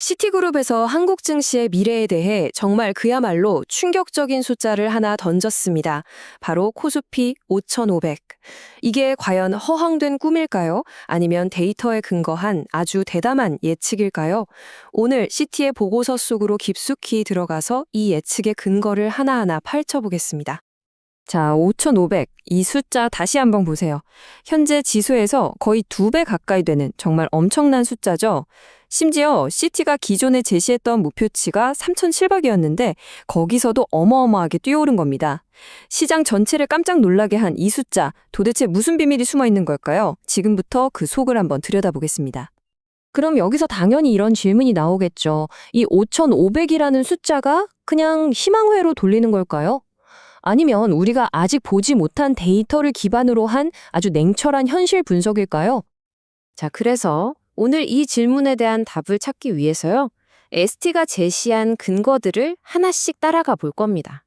시티그룹에서 한국 증시의 미래에 대해 정말 그야말로 충격적인 숫자를 하나 던졌습니다. 바로 코스피 5,500. 이게 과연 허황된 꿈일까요? 아니면 데이터에 근거한 아주 대담한 예측일까요? 오늘 시티의 보고서 속으로 깊숙이 들어가서 이 예측의 근거를 하나하나 파헤쳐보겠습니다. 자, 5,500. 이 숫자 다시 한번 보세요. 현재 지수에서 거의 2배 가까이 되는 정말 엄청난 숫자죠. 심지어 시티가 기존에 제시했던 목표치가 3,700이었는데 거기서도 어마어마하게 뛰어오른 겁니다. 시장 전체를 깜짝 놀라게 한 이 숫자, 도대체 무슨 비밀이 숨어 있는 걸까요? 지금부터 그 속을 한번 들여다보겠습니다. 그럼 여기서 당연히 이런 질문이 나오겠죠. 이 5,500이라는 숫자가 그냥 희망회로 돌리는 걸까요? 아니면 우리가 아직 보지 못한 데이터를 기반으로 한 아주 냉철한 현실 분석일까요? 자, 그래서 오늘 이 질문에 대한 답을 찾기 위해서요. ST가 제시한 근거들을 하나씩 따라가 볼 겁니다.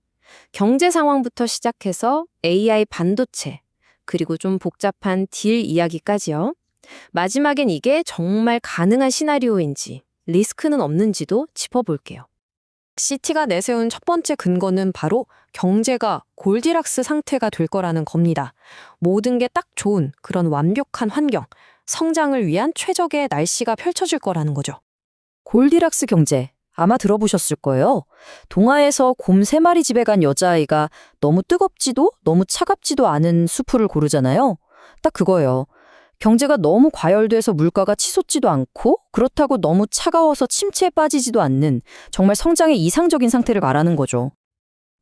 경제 상황부터 시작해서 AI 반도체, 그리고 좀 복잡한 딜 이야기까지요. 마지막엔 이게 정말 가능한 시나리오인지, 리스크는 없는지도 짚어볼게요. 시티가 내세운 첫 번째 근거는 바로 경제가 골디락스 상태가 될 거라는 겁니다. 모든 게 딱 좋은 그런 완벽한 환경, 성장을 위한 최적의 날씨가 펼쳐질 거라는 거죠. 골디락스 경제, 아마 들어보셨을 거예요. 동화에서 곰 3마리 집에 간 여자아이가 너무 뜨겁지도 너무 차갑지도 않은 수프를 고르잖아요. 딱 그거예요. 경제가 너무 과열돼서 물가가 치솟지도 않고 그렇다고 너무 차가워서 침체에 빠지지도 않는 정말 성장의 이상적인 상태를 말하는 거죠.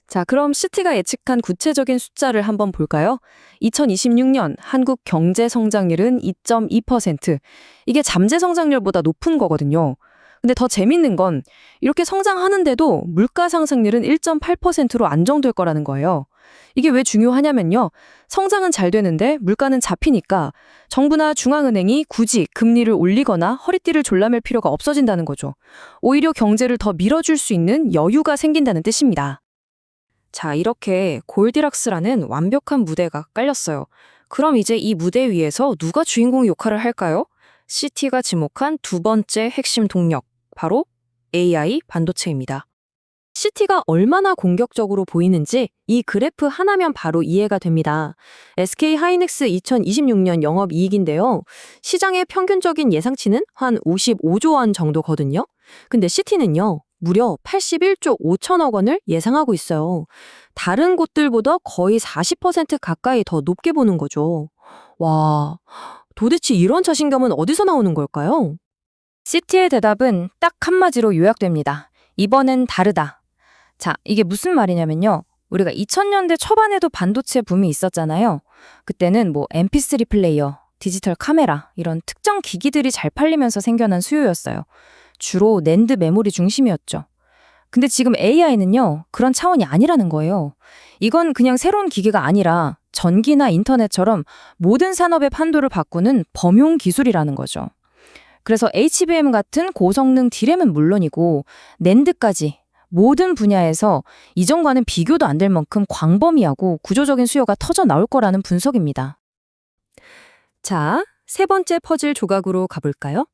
자, 그럼 시티가 예측한 구체적인 숫자를 한번 볼까요? 2026년 한국 경제 성장률은 2.2%. 이게 잠재 성장률보다 높은 거거든요. 근데 더 재밌는 건 이렇게 성장하는데도 물가 상승률은 1.8%로 안정될 거라는 거예요. 이게 왜 중요하냐면요. 성장은 잘 되는데 물가는 잡히니까 정부나 중앙은행이 굳이 금리를 올리거나 허리띠를 졸라맬 필요가 없어진다는 거죠. 오히려 경제를 더 밀어줄 수 있는 여유가 생긴다는 뜻입니다. 자, 이렇게 골디락스라는 완벽한 무대가 깔렸어요. 그럼 이제 이 무대 위에서 누가 주인공 역할을 할까요? 시티가 지목한 두 번째 핵심 동력, 바로 AI 반도체입니다. 시티가 얼마나 공격적으로 보이는지 이 그래프 하나면 바로 이해가 됩니다. SK 하이닉스 2026년 영업이익인데요. 시장의 평균적인 예상치는 한 55조 원 정도거든요. 근데 시티는요, 무려 81조 5천억 원을 예상하고 있어요. 다른 곳들보다 거의 40% 가까이 더 높게 보는 거죠. 와, 도대체 이런 자신감은 어디서 나오는 걸까요? 시티의 대답은 딱 한마디로 요약됩니다. 이번엔 다르다. 자, 이게 무슨 말이냐면요. 우리가 2000년대 초반에도 반도체 붐이 있었잖아요. 그때는 MP3 플레이어, 디지털 카메라 이런 특정 기기들이 잘 팔리면서 생겨난 수요였어요. 주로 낸드 메모리 중심이었죠. 근데 지금 AI는요, 그런 차원이 아니라는 거예요. 이건 그냥 새로운 기기가 아니라 전기나 인터넷처럼 모든 산업의 판도를 바꾸는 범용 기술이라는 거죠. 그래서 HBM 같은 고성능 D램은 물론이고 낸드까지 모든 분야에서 이전과는 비교도 안 될 만큼 광범위하고 구조적인 수요가 터져 나올 거라는 분석입니다. 자, 세 번째 퍼즐 조각으로 가볼까요?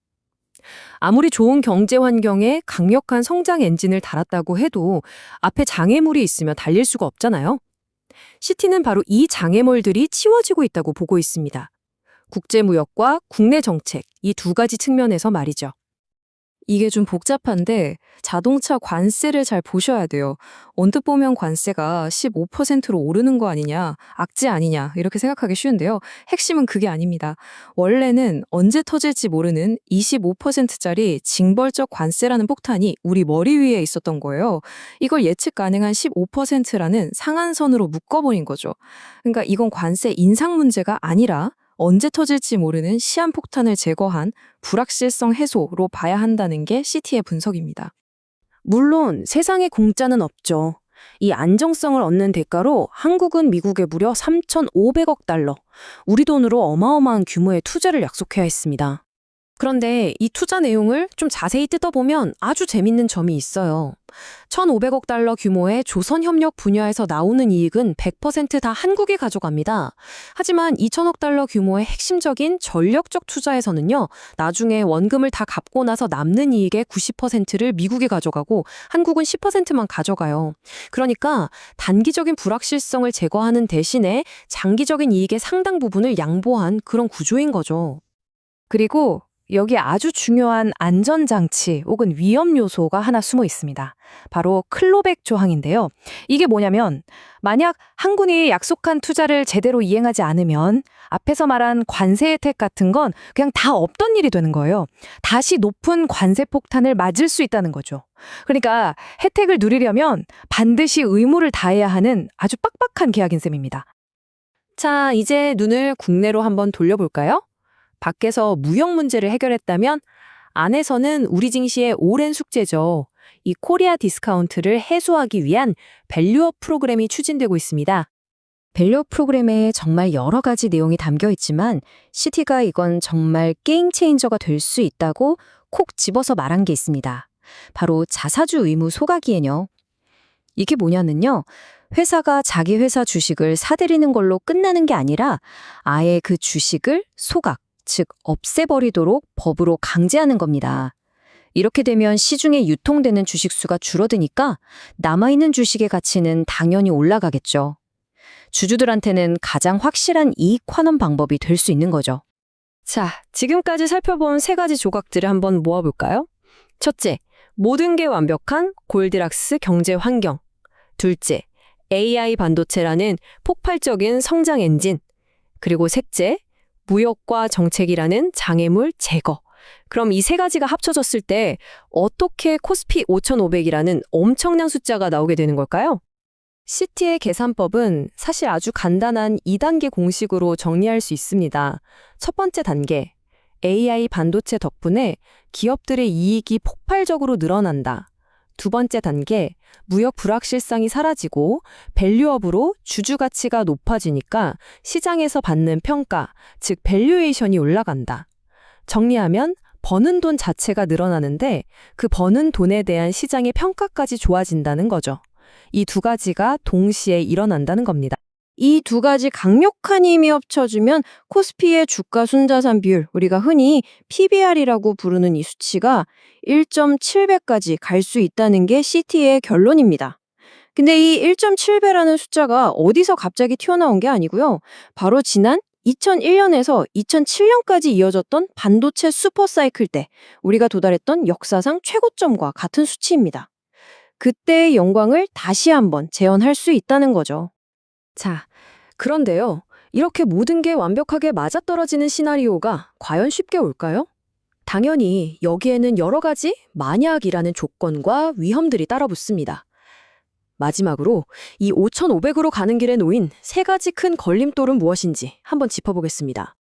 아무리 좋은 경제 환경에 강력한 성장 엔진을 달았다고 해도 앞에 장애물이 있으면 달릴 수가 없잖아요. 시티는 바로 이 장애물들이 치워지고 있다고 보고 있습니다. 국제무역과 국내 정책, 이 두 가지 측면에서 말이죠. 이게 좀 복잡한데 자동차 관세를 잘 보셔야 돼요. 언뜻 보면 관세가 15%로 오르는 거 아니냐, 악재 아니냐 이렇게 생각하기 쉬운데요. 핵심은 그게 아닙니다. 원래는 언제 터질지 모르는 25%짜리 징벌적 관세라는 폭탄이 우리 머리 위에 있었던 거예요. 이걸 예측 가능한 15%라는 상한선으로 묶어버린 거죠. 그러니까 이건 관세 인상 문제가 아니라 언제 터질지 모르는 시한폭탄을 제거한 불확실성 해소로 봐야 한다는 게 시티의 분석입니다. 물론 세상에 공짜는 없죠. 이 안정성을 얻는 대가로 한국은 미국에 무려 3,500억 달러, 우리 돈으로 어마어마한 규모의 투자를 약속해야 했습니다. 그런데 이 투자 내용을 좀 자세히 뜯어보면 아주 재밌는 점이 있어요. 1,500억 달러 규모의 조선협력 분야에서 나오는 이익은 100% 다 한국이 가져갑니다. 하지만 2,000억 달러 규모의 핵심적인 전력적 투자에서는요, 나중에 원금을 다 갚고 나서 남는 이익의 90%를 미국이 가져가고 한국은 10%만 가져가요. 그러니까 단기적인 불확실성을 제거하는 대신에 장기적인 이익의 상당 부분을 양보한 그런 구조인 거죠. 그리고 여기 아주 중요한 안전장치 혹은 위험 요소가 하나 숨어 있습니다. 바로 클로백 조항인데요. 이게 뭐냐면 만약 한군이 약속한 투자를 제대로 이행하지 않으면 앞에서 말한 관세 혜택 같은 건 그냥 다 없던 일이 되는 거예요. 다시 높은 관세 폭탄을 맞을 수 있다는 거죠. 그러니까 혜택을 누리려면 반드시 의무를 다해야 하는 아주 빡빡한 계약인 셈입니다. 자, 이제 눈을 국내로 한번 돌려볼까요? 밖에서 무역 문제를 해결했다면 안에서는 우리 증시의 오랜 숙제죠. 이 코리아 디스카운트를 해소하기 위한 밸류업 프로그램이 추진되고 있습니다. 밸류업 프로그램에 정말 여러 가지 내용이 담겨 있지만 시티가 이건 정말 게임 체인저가 될 수 있다고 콕 집어서 말한 게 있습니다. 바로 자사주 의무 소각이에요. 이게 뭐냐면요. 회사가 자기 회사 주식을 사들이는 걸로 끝나는 게 아니라 아예 그 주식을 소각, 즉 없애버리도록 법으로 강제하는 겁니다. 이렇게 되면 시중에 유통되는 주식 수가 줄어드니까 남아있는 주식의 가치는 당연히 올라가겠죠. 주주들한테는 가장 확실한 이익 환원 방법이 될 수 있는 거죠. 자, 지금까지 살펴본 세 가지 조각들을 한번 모아볼까요? 첫째, 모든 게 완벽한 골디락스 경제 환경. 둘째, AI 반도체라는 폭발적인 성장 엔진. 그리고 셋째, 무역과 정책이라는 장애물 제거. 그럼 이 세 가지가 합쳐졌을 때 어떻게 코스피 5,500이라는 엄청난 숫자가 나오게 되는 걸까요? 시티의 계산법은 사실 아주 간단한 2단계 공식으로 정리할 수 있습니다. 첫 번째 단계, AI 반도체 덕분에 기업들의 이익이 폭발적으로 늘어난다. 두 번째 단계, 무역 불확실성이 사라지고 밸류업으로 주주 가치가 높아지니까 시장에서 받는 평가, 즉 밸류에이션이 올라간다. 정리하면 버는 돈 자체가 늘어나는데 그 버는 돈에 대한 시장의 평가까지 좋아진다는 거죠. 이 두 가지가 동시에 일어난다는 겁니다. 이 두 가지 강력한 힘이 합쳐지면 코스피의 주가 순자산 비율, 우리가 흔히 PBR이라고 부르는 이 수치가 1.7배까지 갈 수 있다는 게 시티의 결론입니다. 근데 이 1.7배라는 숫자가 어디서 갑자기 튀어나온 게 아니고요. 바로 지난 2001년에서 2007년까지 이어졌던 반도체 슈퍼사이클 때 우리가 도달했던 역사상 최고점과 같은 수치입니다. 그때의 영광을 다시 한번 재현할 수 있다는 거죠. 자, 그런데요. 이렇게 모든 게 완벽하게 맞아떨어지는 시나리오가 과연 쉽게 올까요? 당연히 여기에는 여러 가지 만약이라는 조건과 위험들이 따라붙습니다. 마지막으로 이 5,500으로 가는 길에 놓인 세 가지 큰 걸림돌은 무엇인지 한번 짚어보겠습니다.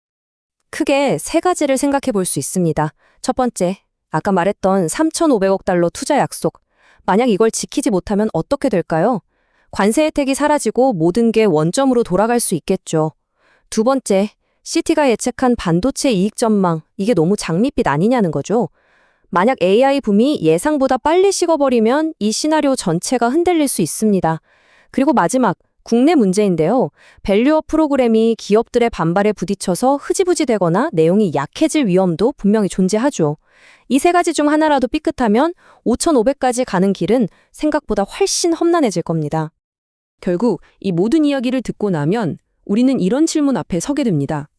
크게 세 가지를 생각해 볼 수 있습니다. 첫 번째, 아까 말했던 3,500억 달러 투자 약속. 만약 이걸 지키지 못하면 어떻게 될까요? 관세 혜택이 사라지고 모든 게 원점으로 돌아갈 수 있겠죠. 두 번째, 시티가 예측한 반도체 이익 전망, 이게 너무 장밋빛 아니냐는 거죠. 만약 AI 붐이 예상보다 빨리 식어버리면 이 시나리오 전체가 흔들릴 수 있습니다. 그리고 마지막, 국내 문제인데요. 밸류업 프로그램이 기업들의 반발에 부딪혀서 흐지부지 되거나 내용이 약해질 위험도 분명히 존재하죠. 이 세 가지 중 하나라도 삐끗하면 5,500까지 가는 길은 생각보다 훨씬 험난해질 겁니다. 결국 이 모든 이야기를 듣고 나면 우리는 이런 질문 앞에 서게 됩니다.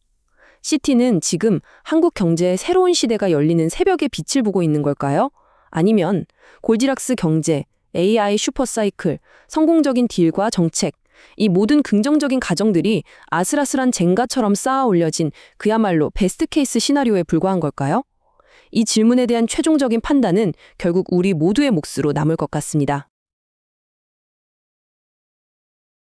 시티는 지금 한국 경제의 새로운 시대가 열리는 새벽에 빛을 보고 있는 걸까요? 아니면 골디락스 경제, AI 슈퍼사이클, 성공적인 딜과 정책, 이 모든 긍정적인 가정들이 아슬아슬한 젠가처럼 쌓아 올려진 그야말로 베스트 케이스 시나리오에 불과한 걸까요? 이 질문에 대한 최종적인 판단은 결국 우리 모두의 몫으로 남을 것 같습니다.